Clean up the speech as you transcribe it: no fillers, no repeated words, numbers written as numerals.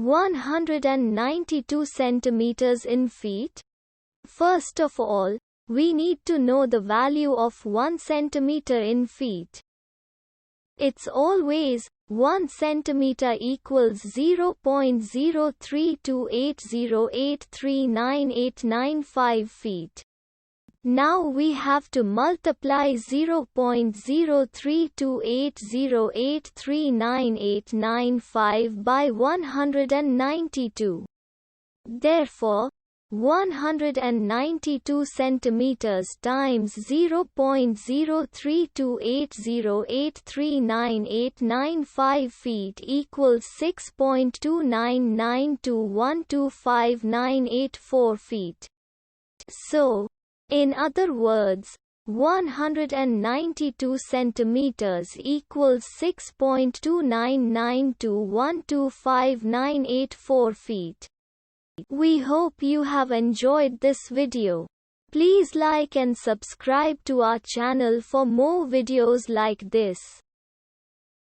192 centimeters in feet? First of all, we need to know the value of 1 centimeter in feet. It's always 1 centimeter equals 0.03280839895 feet. Now we have to multiply 0.03280839895 by 192. Therefore, 192 centimeters times 0.03280839895 feet equals 6.299212598 feet. So, in other words, 192 centimeters equals 6.299212598 feet. We hope you have enjoyed this video. Please like and subscribe to our channel for more videos like this.